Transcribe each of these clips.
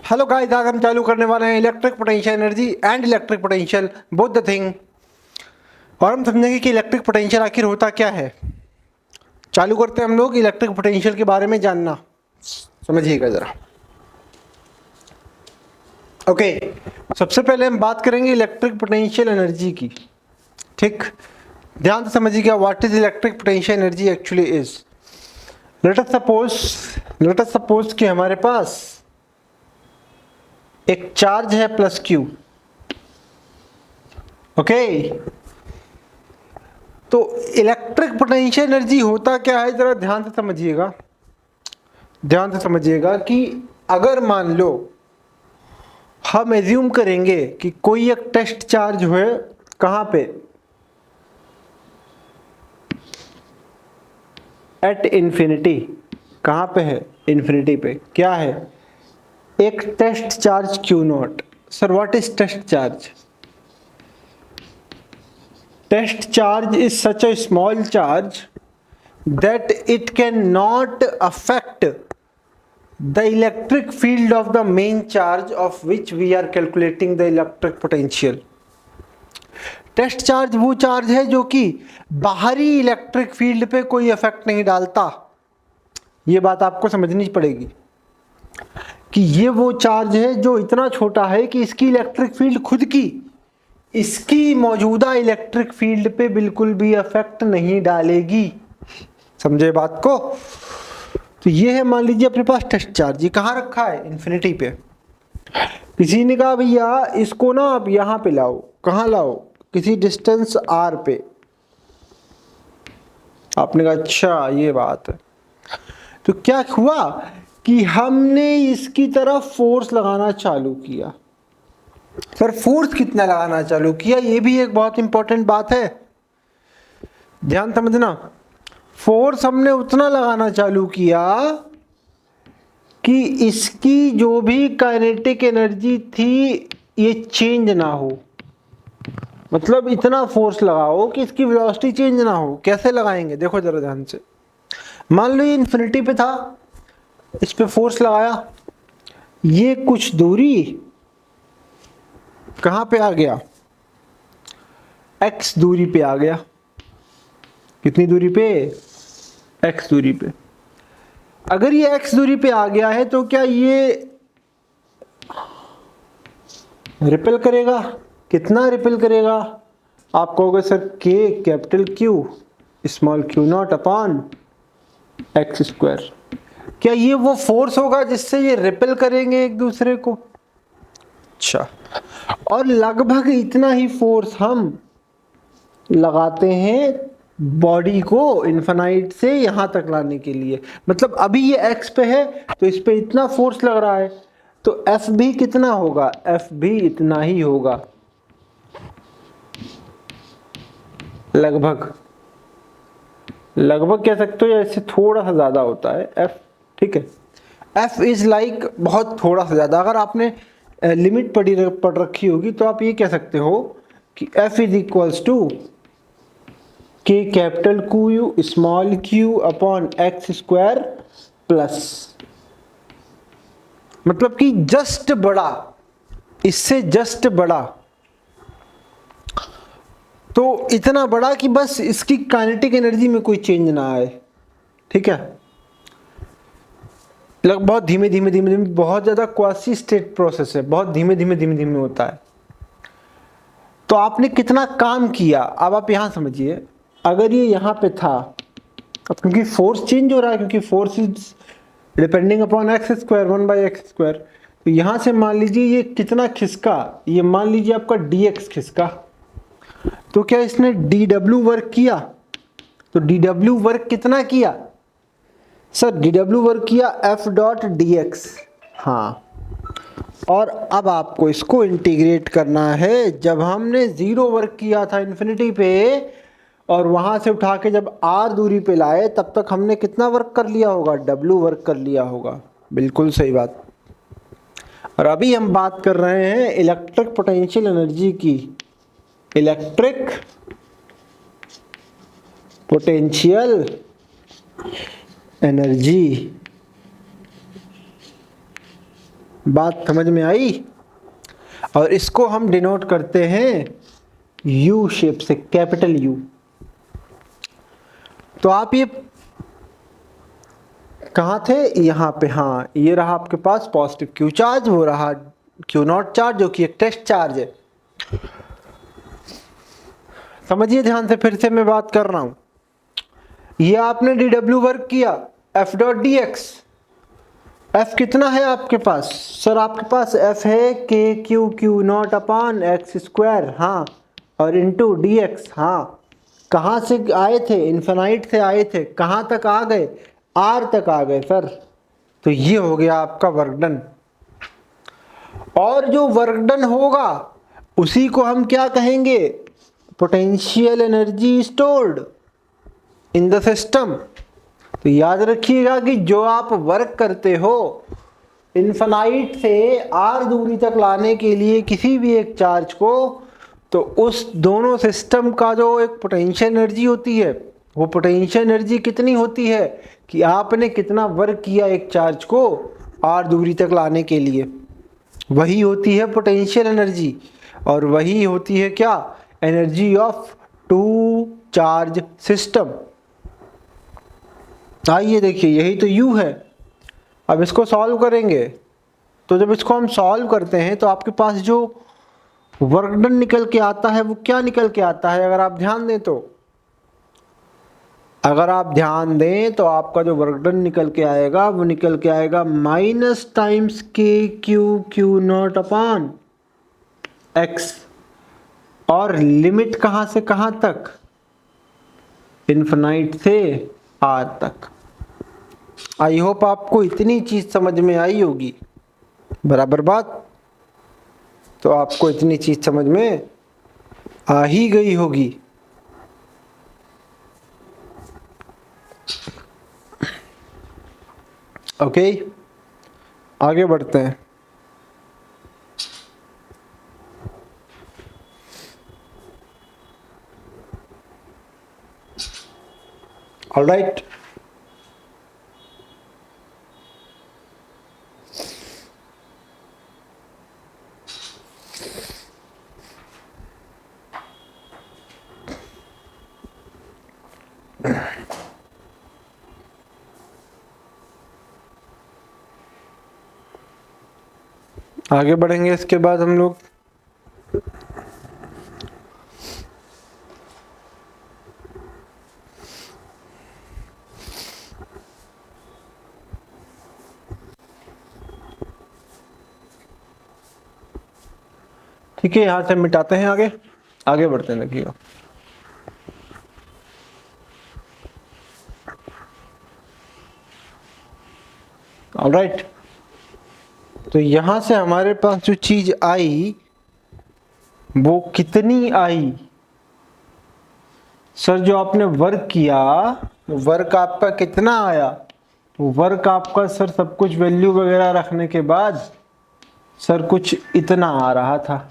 Hello guys, आज हम चालू करने वाले हैं electric potential energy and electric potential both the thing. और हम समझेंगे कि इलेक्ट्रिक पोटेंशियल आखिर होता क्या है। चालू करते हैं हम लोग इलेक्ट्रिक पोटेंशियल के बारे में जानना। समझिएगा ज़रा। ओके, सबसे पहले हम बात करेंगे इलेक्ट्रिक पोटेंशियल एनर्जी की। ठीक, ध्यान से समझिएगा what is electric potential energy actually is. Let us suppose कि हमारे पास एक चार्ज है प्लस क्यू। ओके, तो इलेक्ट्रिक पोटेंशियल एनर्जी होता क्या है, जरा ध्यान से समझिएगा कि अगर मान लो हम एज्यूम करेंगे कि कोई एक टेस्ट चार्ज है, कहां पे, एट इन्फिनिटी। कहां पे है? इन्फिनिटी पे। क्या है? एक test charge Q naught. Sir what is test charge? Test charge is such a small charge that it cannot affect the electric field of the main charge of which we are calculating the electric potential. Test charge वो charge है जो कि बाहरी electric field पे कोई effect नहीं डालता। ये बात आपको समझनी पड़ेगी कि ये वो चार्ज है जो इतना छोटा है कि इसकी इलेक्ट्रिक फील्ड खुद की इसकी मौजूदा इलेक्ट्रिक फील्ड पे बिल्कुल भी इफेक्ट नहीं डालेगी। समझे बात को? तो ये है, मान लीजिए अपने पास टेस्ट चार्ज, ये कहाँ रखा है? इन्फिनिटी पे। किसी ने कहा भैया इसको ना आप यहाँ पे लाओ। कहाँ लाओ? किसी डिस्टेंस आर पे। आपने कहा अच्छा ये बात है। तो क्या हुआ कि हमने इसकी तरफ फोर्स लगाना चालू किया। सर फोर्स कितना लगाना चालू किया? ये भी एक बहुत इंपॉर्टेंट बात है, ध्यान समझना। फोर्स हमने उतना लगाना चालू किया कि इसकी जो भी काइनेटिक एनर्जी थी ये चेंज ना हो। मतलब इतना फोर्स लगाओ कि इसकी वेलोसिटी चेंज ना हो। कैसे लगाएंगे? देखो जरा ध्यान से। मान लो ये इन्फिनिटी पे था, इस पे फोर्स लगाया, ये कुछ दूरी कहां पे आ गया? x दूरी पे आ गया। कितनी दूरी पे? x दूरी पे। अगर ये x दूरी पे आ गया है तो क्या ये रिपेल करेगा? कितना रिपेल करेगा? आप कहोगे sir k capital Q small q not upon x square. क्या ये वो फोर्स होगा जिससे ये रिपेल करेंगे एक दूसरे को? अच्छा, और लगभग इतना ही फोर्स हम लगाते हैं बॉडी को इन्फिनाइट से यहां तक लाने के लिए। मतलब अभी ये x पे है तो इस पे इतना फोर्स लग रहा है, तो F भी कितना होगा? F भी इतना ही होगा लगभग कह सकते हो, या इससे थोड़ा सा ज्यादा होता है F। ठीक है, F इज लाइक बहुत थोड़ा सा ज्यादा। अगर आपने लिमिट पढ़ रखी होगी तो आप ये कह सकते हो कि F is equals to K capital Q small q upon x square plus, मतलब कि जस्ट बड़ा, इससे जस्ट बड़ा। तो इतना बड़ा कि बस इसकी काइनेटिक एनर्जी में कोई चेंज ना आए। ठीक है, बहुत धीमे धीमे बहुत ज्यादा क्वासी स्टेट प्रोसेस है, बहुत धीमे धीमे होता है। तो आपने कितना काम किया, अब आप यहां समझिए। अगर ये यहां पे था, अब क्योंकि फोर्स चेंज हो रहा है, क्योंकि force is depending upon x square 1/x square, तो यहां से मान लीजिए ये कितना खिसका, ये मान लीजिए आपका dx खिसका, तो क्या इसने dw वर्क किया? तो dw वर्क कितना किया? सर dw वर्क किया f डॉट dx। हाँ, और अब आपको इसको इंटीग्रेट करना है। जब हमने जीरो वर्क किया था इन्फिनिटी पे और वहां से उठा के जब r दूरी पे लाए, तब तक हमने कितना वर्क कर लिया होगा? w वर्क कर लिया होगा। बिल्कुल सही बात। और अभी हम बात कर रहे हैं इलेक्ट्रिक पोटेंशियल एनर्जी की। इलेक्ट्रिक पोटेंशियल एनर्जी बात समझ में आई? और इसको हम डिनोट करते हैं यू शेप से, कैपिटल यू। तो आप ये कहाँ थे? यहाँ पे। हाँ, ये रहा आपके पास पॉजिटिव क्यू चार्ज, वो रहा क्यू नॉट चार्ज जो कि एक टेस्ट चार्ज है। समझिए ध्यान से, फिर से मैं बात कर रहा हूं। ये आपने dw वर्क किया, f dot D x. F कितना है आपके पास? सर आपके पास एफ है के Q Q not upon x square, हाँ, और इंटू डी एक्स। हाँ, कहाँ से आए थे? इन्फिनाइट से आए थे। कहाँ तक आ गए? आर तक आ गए सर। तो ये हो गया आपका वर्क डन। और जो वर्क डन होगा उसी को हम क्या कहेंगे? Potential energy stored in the system. तो याद रखिएगा कि जो आप वर्क करते हो इन्फिनाइट से आर दूरी तक लाने के लिए किसी भी एक चार्ज को, तो उस दोनों सिस्टम का जो एक पोटेंशियल एनर्जी होती है, वो पोटेंशियल एनर्जी कितनी होती है कि आपने कितना वर्क किया एक चार्ज को आर दूरी तक लाने के लिए, वही होती है पोटेंशियल एनर्जी। और वही होती है क्या? Energy of two charge system. आइए देखिए, यही तो U है। अब इसको सॉल्व करेंगे, तो जब इसको हम सॉल्व करते हैं तो आपके पास जो वर्क डन निकल के आता है वो क्या निकल के आता है? अगर आप ध्यान दें तो, आपका जो वर्क डन निकल के आएगा वो निकल के आएगा माइनस टाइम्स के Q Q not upon x. और लिमिट कहाँ से कहाँ तक? इन्फिनाइट से आर तक। आई होप आपको इतनी चीज समझ में आई होगी, बराबर बात? तो आपको इतनी चीज समझ में आ ही गई होगी। ओके, आगे बढ़ते हैं। ऑलराइट, आगे बढ़ेंगे इसके बाद हम लोग। ठीक है, यहां से मिटाते हैं, आगे आगे बढ़ते हैं। देखिएगा, ऑलराइट। तो यहां से हमारे पास जो चीज आई वो कितनी आई? सर जो आपने वर्क किया, वर्क आपका कितना आया? वर्क आपका सर सब कुछ वैल्यू वगैरह रखने के बाद सर कुछ इतना आ रहा था।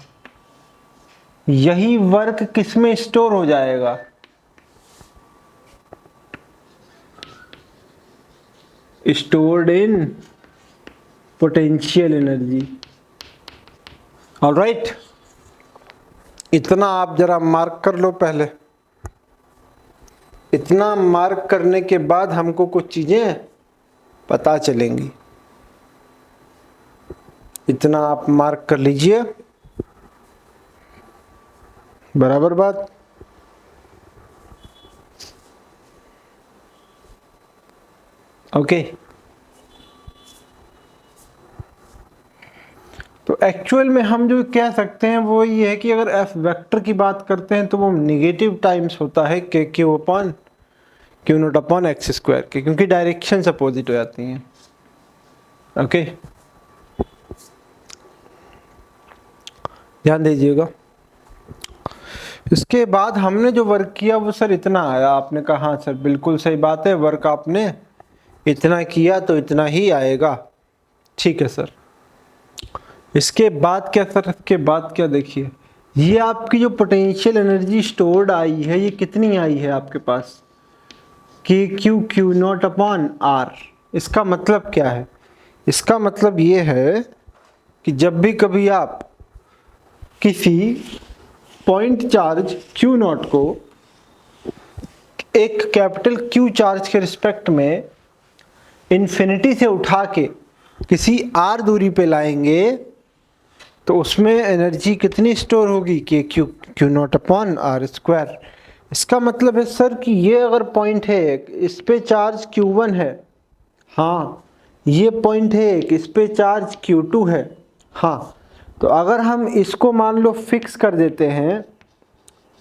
यही वर्क किस में स्टोर हो जाएगा? Stored in potential energy. Alright, इतना आप जरा मार्क कर लो पहले। इतना मार्क करने के बाद हमको कुछ चीजें पता चलेंगी। इतना आप मार्क कर लीजिए, बराबर बात? ओके। तो एक्चुअल में हम जो कह सकते हैं वो ये है कि अगर एफ वेक्टर की बात करते हैं तो वो निगेटिव टाइम्स होता है के Q upon Q not upon x square के, क्योंकि डायरेक्शन अपोजिट हो जाती हैं। ओके, ध्यान दीजिएगा। इसके बाद हमने जो वर्क किया वो सर इतना आया। आपने कहा हाँ सर बिल्कुल सही बात है, वर्क आपने इतना किया तो इतना ही आएगा। ठीक है सर। इसके बाद क्या सर? इसके बाद क्या? देखिए, ये आपकी जो पोटेंशियल एनर्जी स्टोर्ड आई है ये कितनी आई है आपके पास? K Q Q not upon R. इसका मतलब क्या है? इसका मतलब ये है कि जब भी कभी आप किसी पॉइंट चार्ज Q0 को एक कैपिटल Q चार्ज के रिस्पेक्ट में इन्फिनिटी से उठा के किसी r दूरी पे लाएंगे तो उसमें एनर्जी कितनी स्टोर होगी कि Q0 अपॉन आर स्क्वायर। इसका मतलब है सर कि ये अगर पॉइंट है इस पे चार्ज Q1 है, हाँ ये पॉइंट है कि इस पे चार्ज Q2 है, हाँ तो अगर हम इसको मान लो फिक्स कर देते हैं,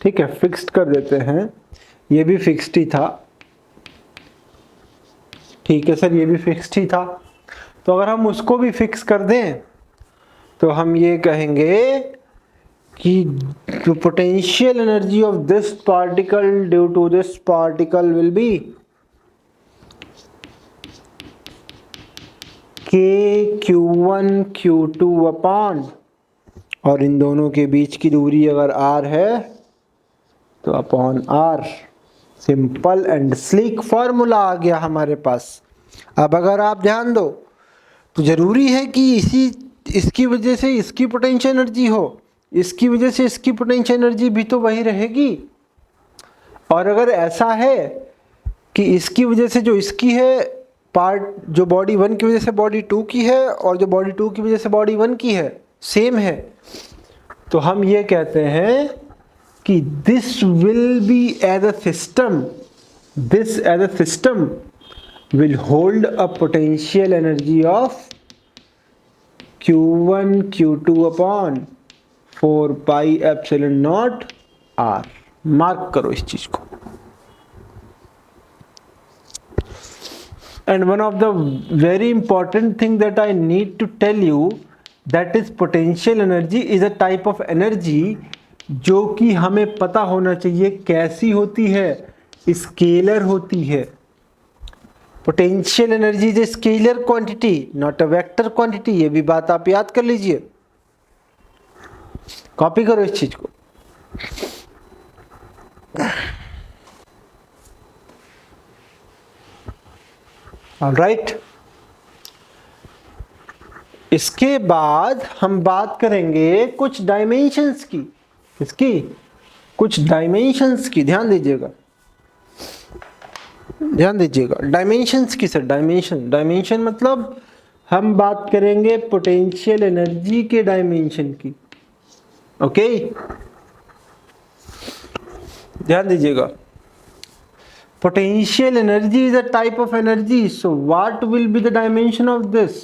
ठीक है फिक्स्ड कर देते हैं, ये भी फिक्स्ड ही था, ठीक है सर ये भी फिक्स्ड ही था, तो अगर हम उसको भी फिक्स कर दें तो हम ये कहेंगे कि the potential energy of this particle due to this particle will be k q1 q2 upon, और इन दोनों के बीच की दूरी अगर r है तो अपॉन r। Simple and sleek formula आ गया हमारे पास। अब अगर आप ध्यान दो तो जरूरी है कि इसकी वजह से इसकी पोटेंशियल एनर्जी हो, इसकी वजह से इसकी पोटेंशियल एनर्जी भी तो वही रहेगी। और अगर ऐसा है कि इसकी वजह से जो इसकी है पार्ट, जो बॉडी 1 की वजह से बॉडी 2 की है और जो बॉडी 2 की वजह से बॉडी 1 की है सेम है, तो हम ये कहते हैं कि this will be as a system, this as a system will hold a potential energy of Q1 Q2 upon 4 pi epsilon naught R। Mark करो इस चीज को। And one of the very important thing that I need to tell you, that is potential energy is a type of energy जो कि हमें पता होना चाहिए कैसी होती है, स्केलर होती है। Potential energy is a scalar quantity not a vector quantity, ये भी बात आप याद कर लीजिए, कॉपी करो इस चीज को। ऑलराइट, इसके बाद हम बात करेंगे कुछ डायमेंशंस की। किसकी? कुछ डायमेंशंस की। ध्यान दीजिएगा, ध्यान दीजिएगा, डायमेंशंस की। सर डायमेंशन मतलब हम बात करेंगे पोटेंशियल एनर्जी के डायमेंशन की। ओके, ध्यान दीजिएगा, potential energy is a type of energy, so what will be the dimension of this?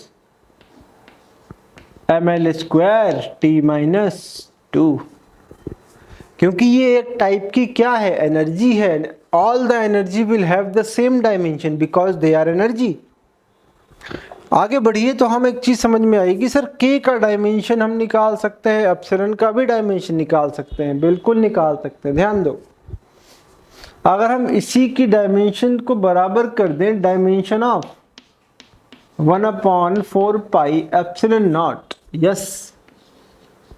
ml square t minus 2, क्योंकि ये एक टाइप की क्या है? एनर्जी है। All the energy will have the same dimension because they are energy. आगे बढ़िए तो हम एक चीज समझ में आएगी, सर k का डायमेंशन हम निकाल सकते हैं, एप्सिलॉन का भी डायमेंशन निकाल सकते हैं। बिल्कुल निकाल सकते हैं। ध्यान दो, अगर हम इसी की डायमेंशन को बराबर कर दें dimension of 1/4 pi epsilon naught, yes,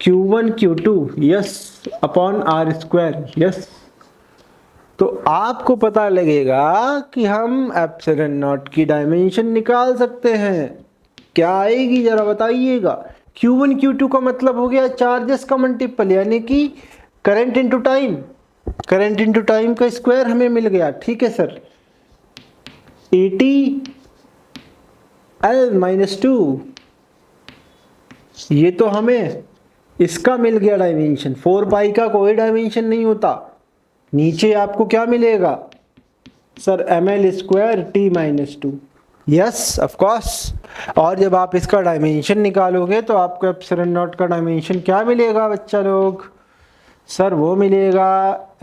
Q1 Q2 yes upon R square, yes, तो आपको पता लगेगा कि हम एप्सिलॉन नॉट की डायमेंशन निकाल सकते हैं। क्या आएगी जरा बताइएगा। Q1 Q2 का मतलब हो गया चार्जेस का मल्टीपल, यानी कि current into time, current into time का स्क्वायर हमें मिल गया। ठीक है सर, 80 L माइनस 2, ये तो हमें इसका मिल गया डायमेंशन। 4 पाई का कोई डायमेंशन नहीं होता। नीचे आपको क्या मिलेगा sir? ml square t minus 2, yes of course. और जब आप इसका डायमेंशन निकालोगे तो आपको एप्सिलॉन नॉट का डायमेंशन क्या मिलेगा बच्चा लोग? सर वो मिलेगा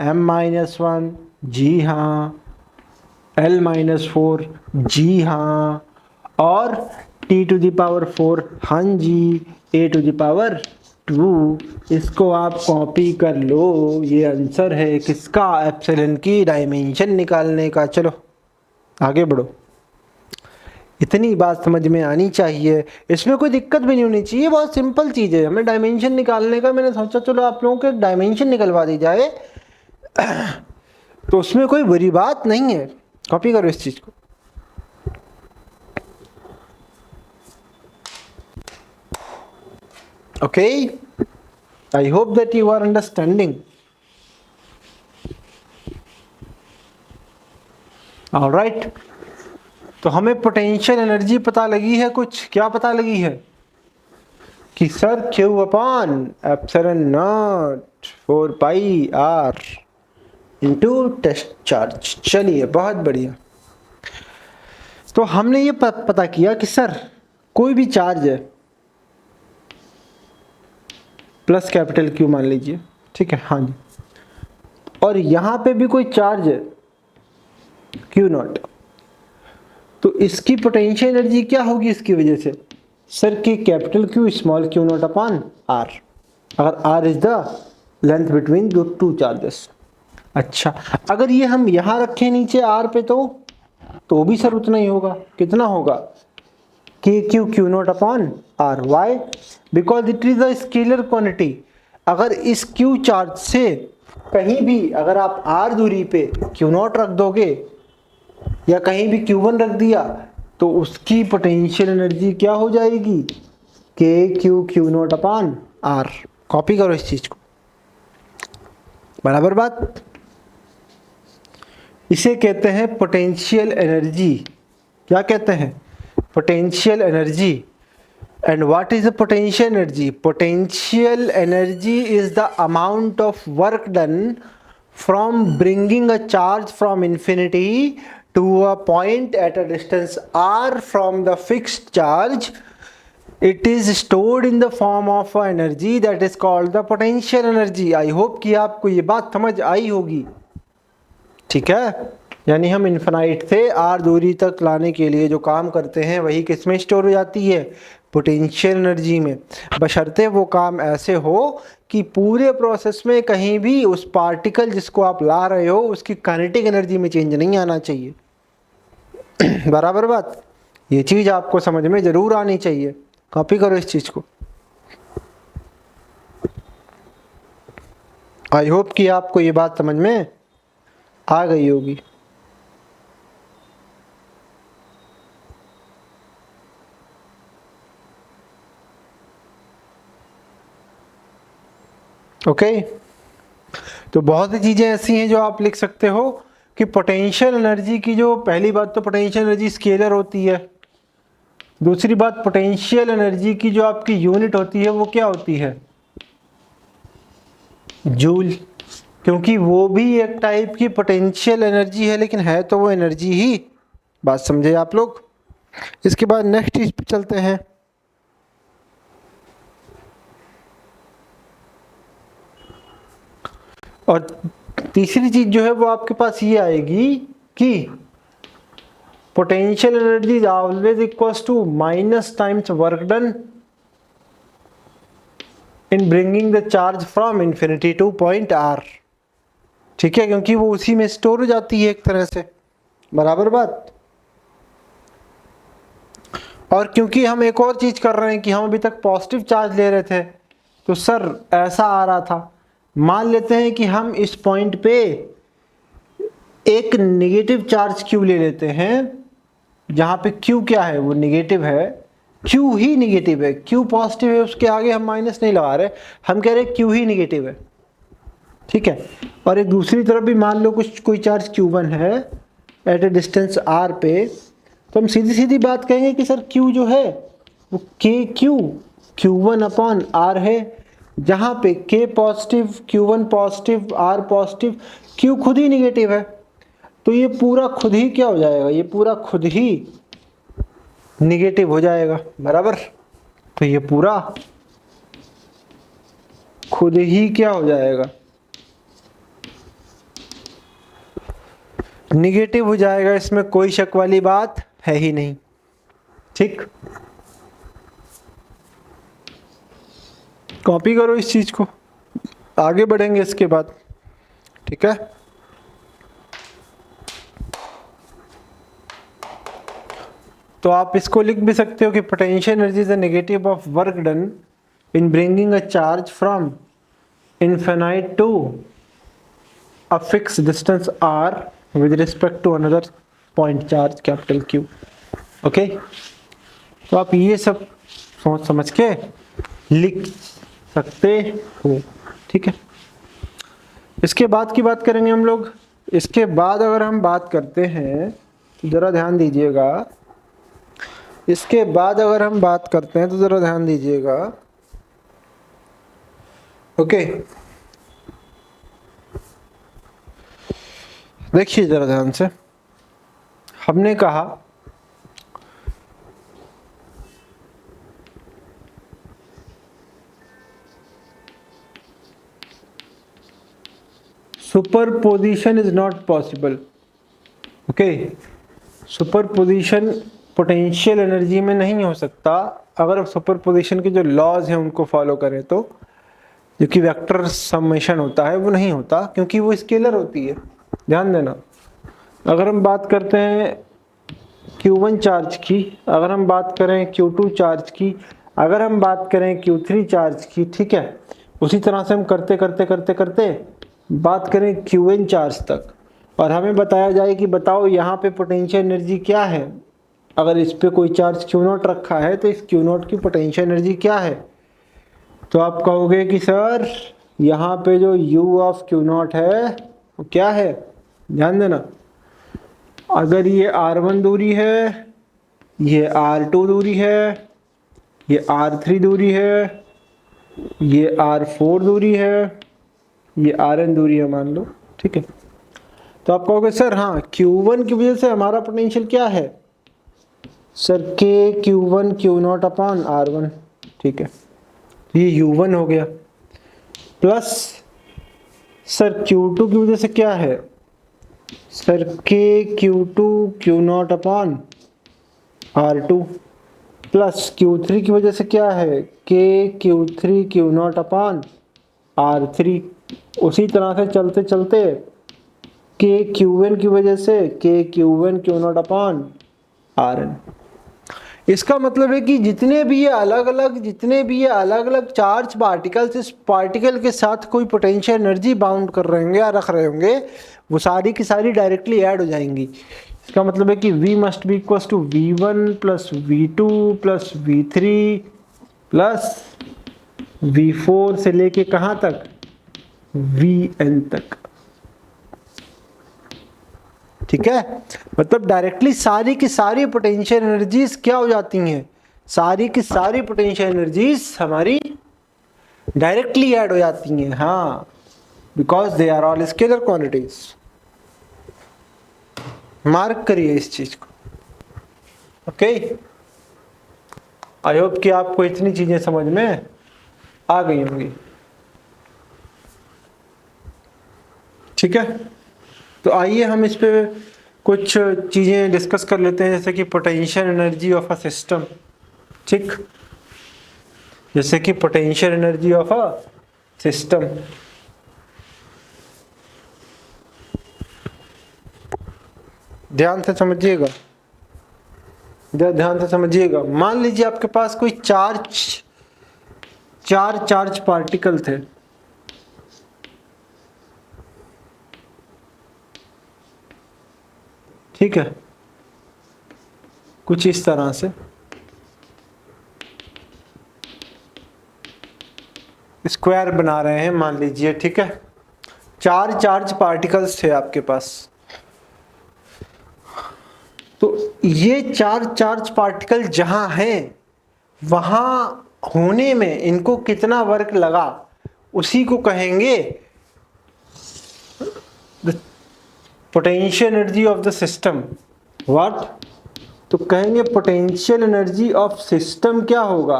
m माइनस 1, जी हाँ, l माइनस 4, जी हाँ, और t टू द पावर 4, हाँ जी, a टू द पावर 2। इसको आप कॉपी कर लो, ये आंसर है किसका? एप्सिलॉन की डायमेंशन निकालने का। चलो आगे बढ़ो, इतनी बात समझ में आनी चाहिए, इसमें कोई दिक्कत भी नहीं होनी चाहिए, बहुत सिंपल चीज़ है। हमें डायमेंशन निकालने का, मैंने सोचा चलो आप लोगों के डायमेंशन निकलवा दी जाए तो उसमें कोई बुरी बात नहीं है। कॉपी करो इस चीज़ को। Okay, I hope that you are understanding. Alright, तो हमें पोटेंशियल एनर्जी पता लगी है। कुछ क्या पता लगी है कि sir Q upon epsilon naught 4 pi R into test charge. चलिए बहुत बढ़िया। तो हमने ये पता किया कि सर कोई भी चार्ज है, प्लस कैपिटल क्यू मान लीजिए, ठीक है, हाँ जी, और यहां पे भी कोई चार्ज है क्यू नॉट, तो इसकी पोटेंशियल एनर्जी क्या होगी इसकी वजह से? सर कि capital q small q not upon r, अगर r is the length between दो टू चार्जेस। अच्छा, अगर ये हम यहां रखें नीचे आर पे तो भी सर उतना ही होगा। कितना होगा? K Q Q not upon R. Why? Because it is a scalar quantity. अगर इस क्यू चार्ज से कहीं भी अगर आप आर दूरी पे क्यू नॉट रख दोगे या कहीं भी Q1 रख दिया तो उसकी पोटेंशियल एनर्जी क्या हो जाएगी? K Q Q not upon R. Copy करो इस चीज को, बराबर बात। इसे कहते हैं पोटेंशियल एनर्जी। क्या कहते हैं? Potential energy. And what is the potential energy? Potential energy is the amount of work done from bringing a charge from infinity to a point at a distance r from the fixed charge. It is stored in the form of energy that is called the potential energy. I hope कि आपको ये बात समझ आई होगी, ठीक है। यानी हम इन्फिनाइट से आर दूरी तक लाने के लिए जो काम करते हैं वही किस में स्टोर हो जाती है? पोटेंशियल एनर्जी में। बशर्ते वो काम ऐसे हो कि पूरे प्रोसेस में कहीं भी उस पार्टिकल जिसको आप ला रहे हो उसकी काइनेटिक एनर्जी में चेंज नहीं आना चाहिए। बराबर बात। ये चीज़ आपको समझ में ज़रूर आनी चाहिए। कॉपी करो इस चीज़ को। आई होप कि आपको ये बात समझ में आ गई होगी। ओके, तो बहुत सी चीज़ें ऐसी हैं जो आप लिख सकते हो कि पोटेंशियल एनर्जी की जो पहली बात तो पोटेंशियल एनर्जी स्केलर होती है। दूसरी बात पोटेंशियल एनर्जी की जो आपकी यूनिट होती है वो क्या होती है? जूल। क्योंकि वो भी एक टाइप की पोटेंशियल एनर्जी है, लेकिन है तो वो एनर्जी ही। बात समझे आप लोग? इसके बाद नेक्स्ट चीज पे चलते हैं। और तीसरी चीज जो है वो आपके पास ये आएगी कि potential energy is always equals to minus times work done in bringing the charge from infinity to point R. ठीक है, क्योंकि वो उसी में स्टोर हो जाती है एक तरह से। बराबर बात। और क्योंकि हम एक और चीज कर रहे हैं कि हम अभी तक पॉजिटिव चार्ज ले रहे थे, तो सर ऐसा आ रहा था, मान लेते हैं कि हम इस पॉइंट पे एक नेगेटिव चार्ज क्यू ले लेते हैं, जहां पे क्यू क्या है? वो नेगेटिव है। क्यू ही नेगेटिव है, क्यू पॉजिटिव है, उसके आगे हम माइनस नहीं लगा रहे, हम कह रहे क्यू ही नेगेटिव है। ठीक है। और एक दूसरी तरफ भी मान लो कुछ कोई चार्ज Q1 है एट ए डिस्टेंस R पे, तो हम सीधी सीधी बात कहेंगे कि सर Q जो है वो KQ Q1 अपॉन R है, जहां पे K positive, Q1 positive, R positive, Q खुद ही नेगेटिव है। तो ये पूरा खुद ही क्या हो जाएगा? ये पूरा खुद ही नेगेटिव हो जाएगा। बराबर। तो ये पूरा खुद ही क्या हो जाएगा? निगेटिव हो जाएगा। इसमें कोई शक वाली बात है ही नहीं। ठीक, कॉपी करो इस चीज को, आगे बढ़ेंगे इसके बाद। ठीक है। तो आप इसको लिख भी सकते हो कि potential energy is the negative of work done in bringing a charge from infinite to a fix distance r with respect to another point charge capital Q। Okay, तो आप ये सब सोच समझ के लिख सकते हो। ठीक है, इसके बाद की बात करेंगे हम लोग। इसके बाद अगर हम बात करते हैं तो ज़रा ध्यान दीजिएगा, इसके बाद अगर हम बात करते हैं तो ज़रा ध्यान दीजिएगा। ओके, देखिए ज़रा ध्यान से, हमने कहा superposition is not possible. Okay, superposition potential energy में नहीं हो सकता अगर आप सुपरपोजिशन के जो लॉज हैं उनको फॉलो करें तो, जो कि वेक्टर समेशन होता है वो नहीं होता, क्योंकि वो स्केलर होती है। ध्यान देना, अगर हम बात करते हैं Q1 चार्ज की, अगर हम बात करें Q2 चार्ज की, अगर हम बात करें Q3 चार्ज की, ठीक है, उसी तरह से हम करते करते करते करते बात करें Qn चार्ज तक, और हमें बताया जाए कि बताओ यहाँ पे पोटेंशियल एनर्जी क्या है। अगर इस पे कोई चार्ज Q0 रखा है तो इस Q0 की पोटेंशियल एनर्जी क्या है, तो आप कहोगे कि सर यहाँ पे जो U ऑफ Q0 है वो क्या है। ध्यान देना, अगर ये R1 दूरी है, ये R2 दूरी है, ये R3 दूरी है, ये R4 दूरी है, ये Rn दूरी है मान लो। ठीक है, तो आप कहोगे सर हाँ Q1 की वजह से हमारा पोटेंशियल क्या है, sir K Q1 Q0 upon R1। ठीक है, ये U1 हो गया, प्लस सर Q2 की वजह से क्या है, sir K Q2 Q0 upon R2, plus Q3 की वजह से क्या है, K Q3 Q0 upon R3। उसी तरह से चलते चलते K Qn की वजह से K Q1 Q0 upon Rn। इसका मतलब है कि जितने भी ये अलग अलग चार्ज पार्टिकल्स इस पार्टिकल के साथ कोई पोटेंशियल एनर्जी बाउंड कर रहे होंगे या रख रहे होंगे, वो सारी की सारी डायरेक्टली ऐड हो जाएंगी। इसका मतलब है कि V must be equal to V1 plus V2 plus V3 plus V4 से लेके कहाँ तक, Vn तक। ठीक है, मतलब डायरेक्टली सारी की सारी पोटेंशियल एनर्जीज क्या हो जाती हैं, सारी की सारी पोटेंशियल एनर्जीज हमारी डायरेक्टली ऐड हो जाती हैं। हाँ, because they are all scalar quantities. Mark करिए इस चीज को। ओके, आई होप कि आपको इतनी चीजें समझ में आ गई होंगी। ठीक है, तो आइए हम इस पे कुछ चीज़ें डिस्कस कर लेते हैं, जैसे कि potential energy of a system. ठीक, जैसे कि potential energy of a system. ध्यान से समझिएगा, ध्यान से समझिएगा। मान लीजिए आपके पास कोई चार चार्ज पार्टिकल थे। ठीक है, कुछ इस तरह से स्क्वायर बना रहे हैं मान लीजिए। ठीक है, चार चार्ज पार्टिकल्स थे आपके पास, तो ये चार चार्ज पार्टिकल जहां हैं वहां होने में इनको कितना वर्क लगा उसी को कहेंगे potential energy of the system. What, तो कहेंगे पोटेंशियल एनर्जी ऑफ सिस्टम क्या होगा,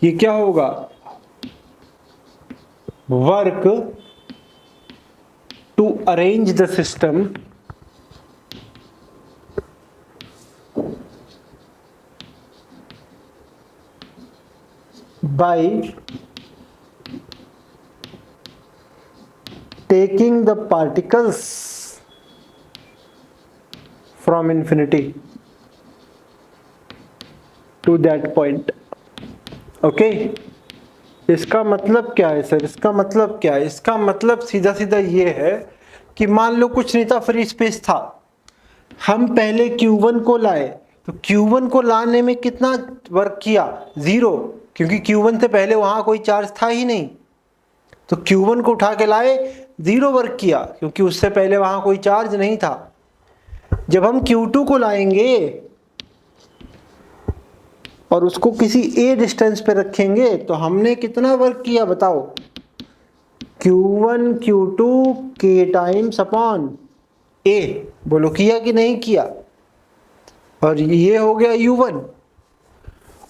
ये क्या होगा, work to arrange the system by taking the particles from infinity to that point। Okay, इसका मतलब क्या है सर, इसका मतलब क्या है, इसका मतलब सीधा सीधा ये है कि मान लो कुछ नहीं था, फ्री स्पेस था, हम पहले Q1 को लाए तो Q1 को लाने में कितना वर्क किया? 0, क्योंकि Q1 से पहले वहां कोई चार्ज था ही नहीं। तो Q1 को उठा के लाए, 0 वर्क किया, क्योंकि उससे पहले वहां कोई चार्ज नहीं था। जब हम Q2 को लाएंगे और उसको किसी a डिस्टेंस पे रखेंगे तो हमने कितना वर्क किया बताओ? Q1 Q2 k times upon a। बोलो किया कि नहीं किया? और ये हो गया U1।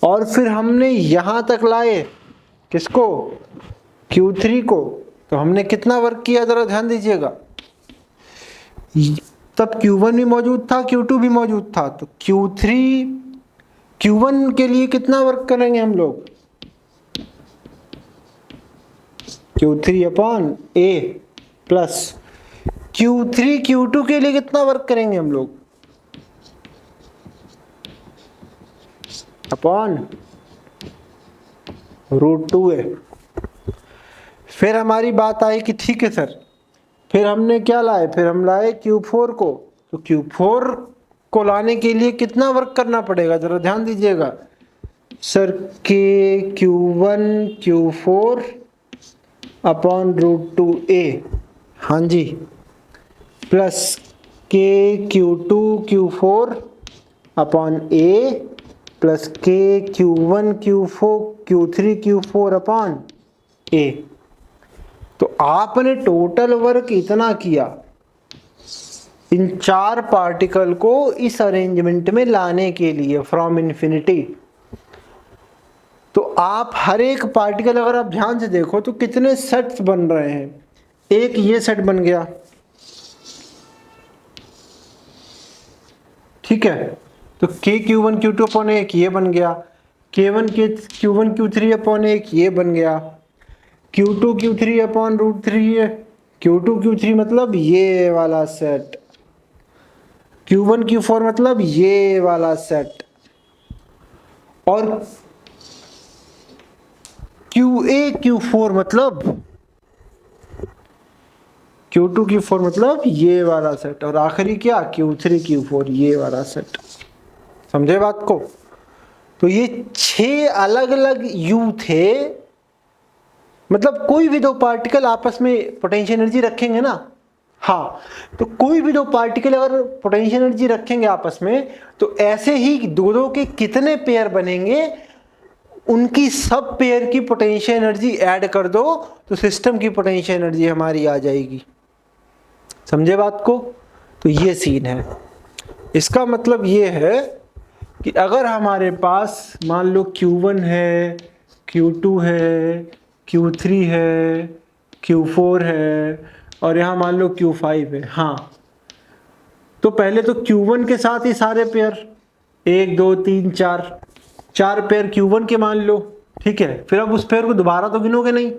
और फिर हमने यहां तक लाए किसको? Q3 को। तो हमने कितना वर्क किया जरा ध्यान दीजिएगा। तब Q1 भी मौजूद था, Q2 भी मौजूद था, तो Q1 के लिए कितना वर्क करेंगे हम लोग? Q3 upon a plus Q3 Q2 के लिए कितना वर्क करेंगे हम लोग? Upon √2a। फिर हमारी बात आई कि ठीक है सर, फिर हमने क्या लाए? फिर हम लाए Q4 को। तो Q4 को लाने के लिए कितना वर्क करना पड़ेगा जरा ध्यान दीजिएगा। सर के Q1 Q4 अपॉन √2a, हाँ जी, प्लस के Q2 Q4 upon a plus के Q1 Q4 Q3 Q4 upon a। तो आपने टोटल वर्क इतना किया इन 4 पार्टिकल को इस अरेंजमेंट में लाने के लिए फ्रॉम इन्फिनिटी। तो आप हर एक पार्टिकल अगर आप ध्यान से देखो तो कितने सेट्स बन रहे हैं। एक ये सेट बन गया, ठीक है, तो के Q1 Q2 अपॉन एक ये बन गया, K1 Q1 Q3 अपॉन एक ये बन गया, Q2 Q3 अपॉन √3 है, Q2 Q3 मतलब ये वाला सेट, Q1 Q4 मतलब ये वाला सेट, और QA Q4 मतलब Q2 Q4 मतलब ये वाला सेट, और आखिरी क्या? Q3 Q4 ये वाला सेट। समझे बात को? तो ये 6 अलग अलग U थे। मतलब कोई भी दो पार्टिकल आपस में पोटेंशियल एनर्जी रखेंगे ना, हाँ, तो कोई भी दो पार्टिकल अगर पोटेंशियल एनर्जी रखेंगे आपस में, तो ऐसे ही दो दो के कितने पेयर बनेंगे, उनकी सब पेयर की पोटेंशियल एनर्जी ऐड कर दो तो सिस्टम की पोटेंशियल एनर्जी हमारी आ जाएगी। समझे बात को? तो ये सीन है। इसका मतलब ये है कि अगर हमारे पास मान लो Q1 है, Q2 है, Q3 है, Q4 है, और यहाँ मान लो Q5 है, हाँ, तो पहले तो Q1 के साथ ही सारे पेयर 1 2 3 4 पेयर Q1 के मान लो, ठीक है। फिर अब उस पेयर को दोबारा तो गिनोगे नहीं।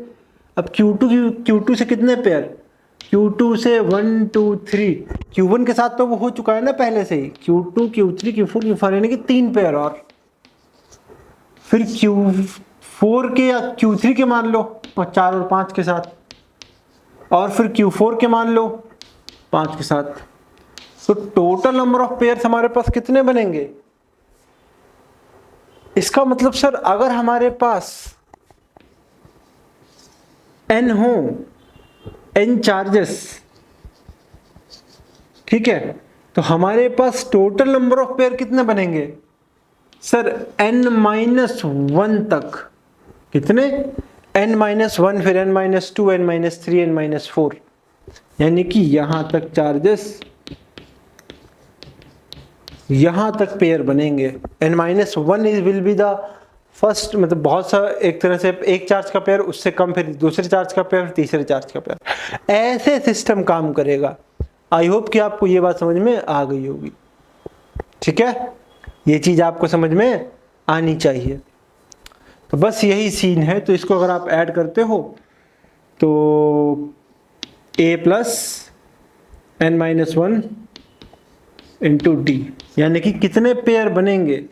अब Q2 से कितने पेयर? Q2 से 1 2 3, Q1 के साथ तो वो हो चुका है ना पहले से ही, Q2 Q3 Q4 Q5 यानी कि 3 पेयर, और फिर Q4 के या Q3 के मान लो 4 और 5 के साथ, और फिर Q4 के मान लो 5 के साथ। तो टोटल नंबर ऑफ पेयर्स हमारे पास कितने बनेंगे? इसका मतलब सर अगर हमारे पास n हो, n चार्जेस, ठीक है, तो हमारे पास टोटल नंबर ऑफ पेयर कितने बनेंगे? सर n-1 तक। कितने? n-1, फिर n-2, n-3, n-4, यानी कि यहां तक चार्जेस, यहां तक पेयर बनेंगे। n-1 will be the first, मतलब बहुत सा, एक तरह से एक चार्ज का पेयर, उससे कम, फिर दूसरे चार्ज का पेयर, तीसरे चार्ज का पेयर, ऐसे सिस्टम काम करेगा। आई होप कि आपको ये बात समझ में आ गई होगी, ठीक है, ये चीज आपको समझ में आनी चाहिए। तो बस यही सीन है। तो इसको अगर आप ऐड करते हो तो a plus n-1 into d, यानी कि कितने पेयर बनेंगे?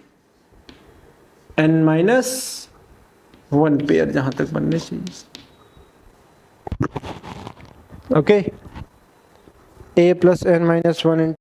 n-1 पेयर जहां तक बनने चाहिए। Okay, a plus n-1